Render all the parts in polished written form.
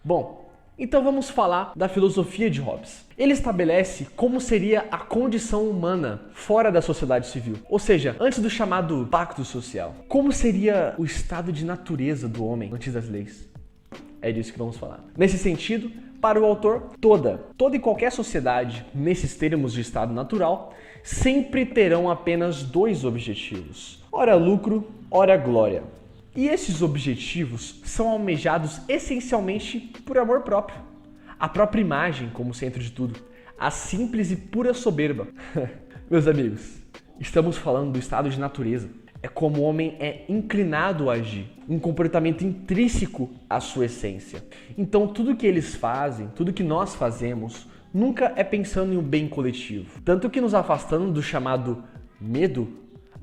Bom, então vamos falar da filosofia de Hobbes. Ele estabelece como seria a condição humana fora da sociedade civil, ou seja, antes do chamado pacto social. Como seria o estado de natureza do homem antes das leis? É disso que vamos falar. Nesse sentido, para o autor, toda e qualquer sociedade, nesses termos de estado natural, sempre terão apenas dois objetivos: ora lucro, ora glória. E esses objetivos são almejados essencialmente por amor próprio. A própria imagem como centro de tudo. A simples e pura soberba. Meus amigos, estamos falando do estado de natureza. É como o homem é inclinado a agir. Um comportamento intrínseco à sua essência. Então tudo que eles fazem, tudo que nós fazemos, nunca é pensando em um bem coletivo. Tanto que nos afastando do chamado medo,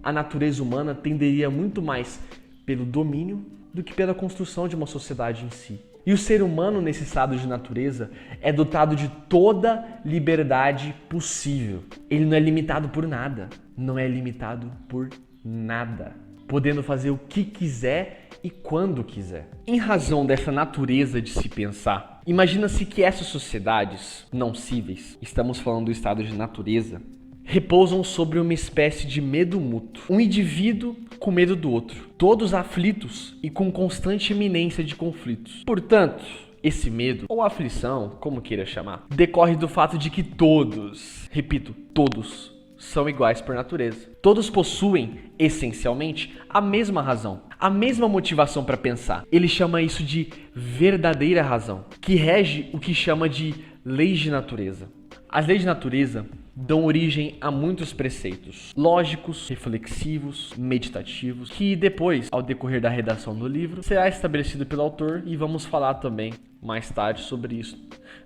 a natureza humana tenderia muito mais pelo domínio do que pela construção de uma sociedade em si. E o ser humano, nesse estado de natureza, é dotado de toda liberdade possível. Ele não é limitado por nada. Não é limitado por nada. Podendo fazer o que quiser e quando quiser. Em razão dessa natureza de se pensar, imagina-se que essas sociedades não cíveis, estamos falando do estado de natureza, repousam sobre uma espécie de medo mútuo. Um indivíduo com medo do outro, todos aflitos e com constante iminência de conflitos. Portanto, esse medo, ou aflição, como queira chamar, decorre do fato de que todos, repito, todos, são iguais por natureza. Todos possuem, essencialmente, a mesma razão, a mesma motivação para pensar. Ele chama isso de verdadeira razão, que rege o que chama de leis de natureza. As leis de natureza dão origem a muitos preceitos lógicos, reflexivos, meditativos, que depois, ao decorrer da redação do livro, será estabelecido pelo autor e vamos falar também mais tarde sobre isso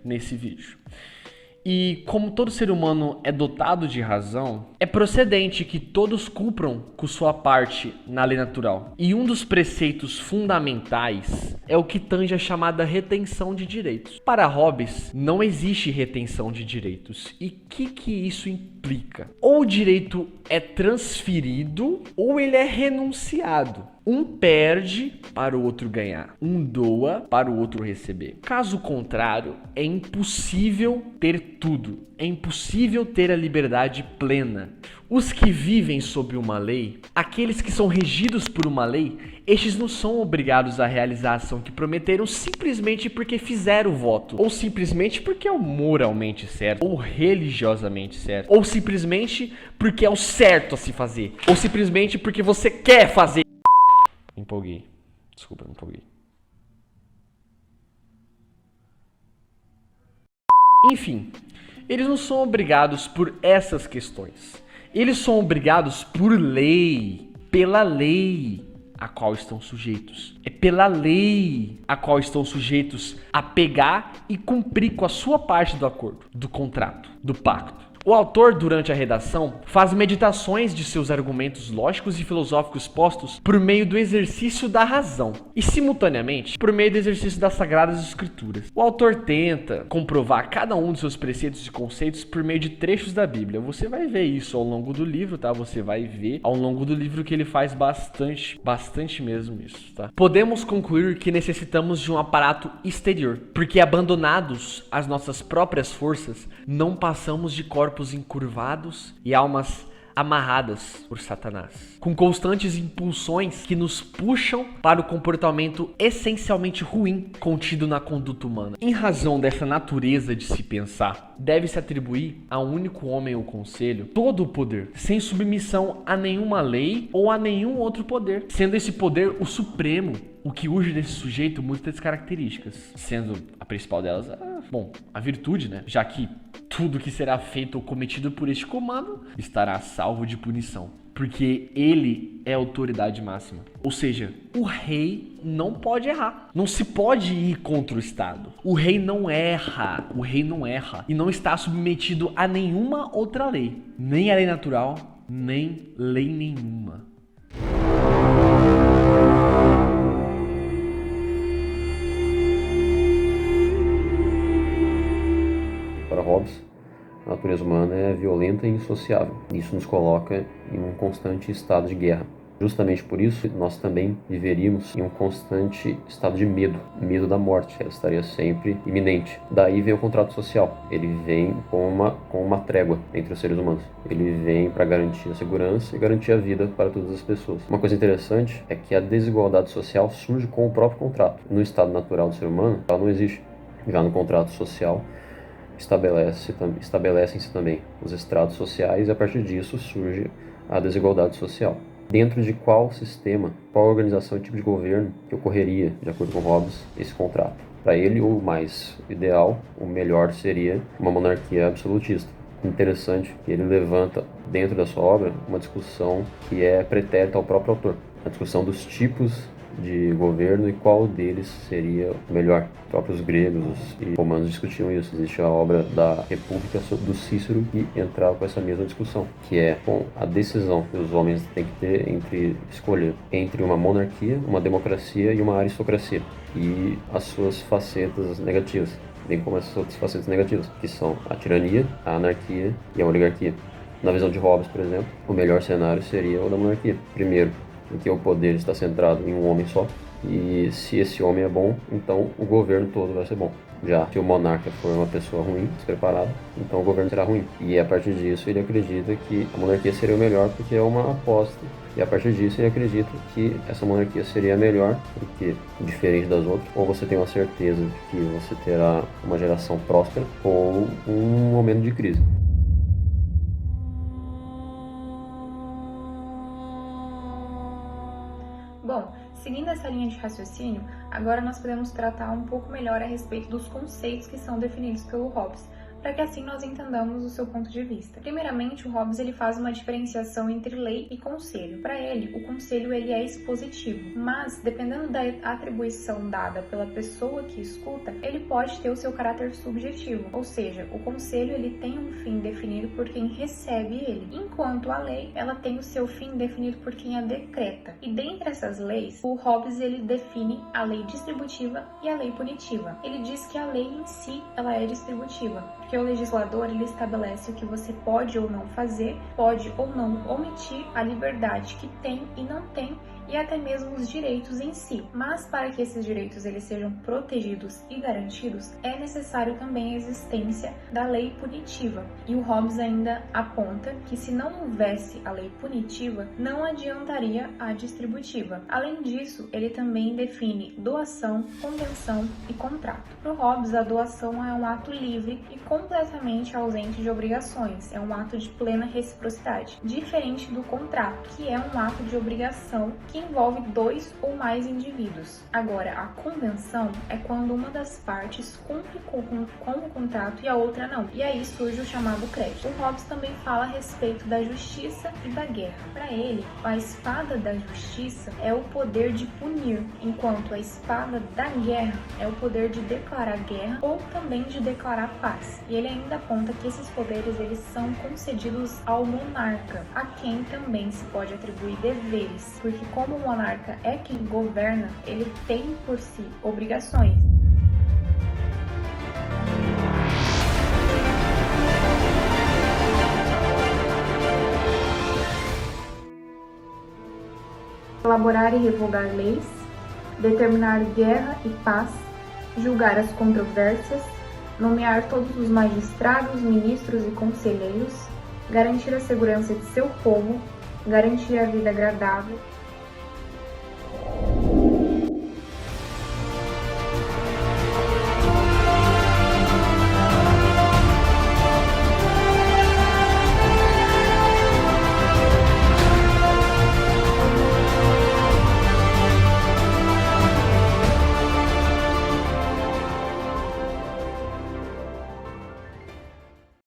nesse vídeo. E como todo ser humano é dotado de razão, é procedente que todos cumpram com sua parte na lei natural. E um dos preceitos fundamentais é o que tange a chamada retenção de direitos. Para Hobbes, não existe retenção de direitos. E o que isso implica? Ou o direito é transferido ou ele é renunciado. Um perde para o outro ganhar. Um doa para o outro receber. Caso contrário, é impossível ter tudo. É impossível ter a liberdade plena. Os que vivem sob uma lei, aqueles que são regidos por uma lei, estes não são obrigados a realizar a ação que prometeram simplesmente porque fizeram o voto, ou simplesmente porque é o moralmente certo, ou religiosamente certo, ou simplesmente porque é o certo a se fazer, ou simplesmente porque você quer fazer. Me empolguei. Desculpa, me empolguei. Enfim, eles não são obrigados por essas questões. Eles são obrigados por lei, pela lei a qual estão sujeitos. É pela lei a qual estão sujeitos a pegar e cumprir com a sua parte do acordo, do contrato, do pacto. O autor, durante a redação, faz meditações de seus argumentos lógicos e filosóficos postos por meio do exercício da razão e, simultaneamente, por meio do exercício das Sagradas Escrituras. O autor tenta comprovar cada um de seus preceitos e conceitos por meio de trechos da Bíblia. Você vai ver isso ao longo do livro, tá? Você vai ver ao longo do livro que ele faz bastante mesmo isso, tá? Podemos concluir que necessitamos de um aparato exterior, porque abandonados às nossas próprias forças, não passamos de corpos encurvados e almas amarradas por Satanás, com constantes impulsões que nos puxam para o comportamento essencialmente ruim contido na conduta humana. Em razão dessa natureza de se pensar, deve-se atribuir a um único homem ou conselho todo o poder, sem submissão a nenhuma lei ou a nenhum outro poder, sendo esse poder o supremo. O que urge desse sujeito muitas características, sendo a principal delas, a virtude, né? Já que tudo que será feito ou cometido por este comando estará salvo de punição, porque ele é a autoridade máxima. Ou seja, o rei não pode errar. Não se pode ir contra o Estado. O rei não erra. E não está submetido a nenhuma outra lei. Nem a lei natural, nem lei nenhuma. Para Hobbes, a natureza humana é violenta e insociável. Isso nos coloca em um constante estado de guerra. Justamente por isso, nós também viveríamos em um constante estado de medo da morte, ela estaria sempre iminente. Daí vem o contrato social, ele vem com uma trégua entre os seres humanos. Ele vem para garantir a segurança e garantir a vida para todas as pessoas. Uma coisa interessante é que a desigualdade social surge com o próprio contrato. No estado natural do ser humano, ela não existe. Já no contrato social, estabelecem-se também os estratos sociais e a partir disso surge a desigualdade social. Dentro de qual sistema, qual organização e tipo de governo que ocorreria, de acordo com Hobbes, esse contrato? Para ele, o mais ideal, o melhor seria uma monarquia absolutista. Interessante que ele levanta dentro da sua obra uma discussão que é pretérita ao próprio autor, a discussão dos tipos de governo e qual deles seria o melhor. Os próprios gregos e romanos discutiam isso. Existe a obra da República do Cícero que entrava com essa mesma discussão, que é com a decisão que os homens têm que ter entre escolher entre uma monarquia, uma democracia e uma aristocracia, e as suas facetas negativas, bem como essas outras facetas negativas, que são a tirania, a anarquia e a oligarquia. Na visão de Hobbes, por exemplo, o melhor cenário seria o da monarquia. Primeiro, porque o poder está centrado em um homem só, e se esse homem é bom, então o governo todo vai ser bom. Já se o monarca for uma pessoa ruim, despreparada, então o governo será ruim. E a partir disso ele acredita que a monarquia seria o melhor porque é uma aposta. E a partir disso ele acredita que essa monarquia seria a melhor, porque, diferente das outras, ou você tem uma certeza de que você terá uma geração próspera, ou um momento de crise. Bom, seguindo essa linha de raciocínio, agora nós podemos tratar um pouco melhor a respeito dos conceitos que são definidos pelo Hobbes, para que assim nós entendamos o seu ponto de vista. Primeiramente, o Hobbes ele faz uma diferenciação entre lei e conselho. Para ele, o conselho ele é expositivo, mas dependendo da atribuição dada pela pessoa que escuta, ele pode ter o seu caráter subjetivo, ou seja, o conselho ele tem um fim definido por quem recebe ele, enquanto a lei ela tem o seu fim definido por quem a decreta. E dentre essas leis, o Hobbes ele define a lei distributiva e a lei punitiva. Ele diz que a lei em si ela é distributiva, porque o legislador ele estabelece o que você pode ou não fazer, pode ou não omitir, a liberdade que tem e não tem, e até mesmo os direitos em si. Mas para que esses direitos eles sejam protegidos e garantidos, é necessário também a existência da lei punitiva. E o Hobbes ainda aponta que se não houvesse a lei punitiva, não adiantaria a distributiva. Além disso, ele também define doação, convenção e contrato. Para o Hobbes, a doação é um ato livre e completamente ausente de obrigações, é um ato de plena reciprocidade, diferente do contrato, que é um ato de obrigação que envolve dois ou mais indivíduos. Agora, a convenção é quando uma das partes cumpre com o contrato e a outra não. E aí surge o chamado crédito. O Hobbes também fala a respeito da justiça e da guerra. Para ele, a espada da justiça é o poder de punir, enquanto a espada da guerra é o poder de declarar guerra ou também de declarar paz. E ele ainda aponta que esses poderes eles são concedidos ao monarca, a quem também se pode atribuir deveres, porque como o monarca é quem governa, ele tem por si obrigações. Elaborar e revogar leis, determinar guerra e paz, julgar as controvérsias, nomear todos os magistrados, ministros e conselheiros, garantir a segurança de seu povo, garantir a vida agradável,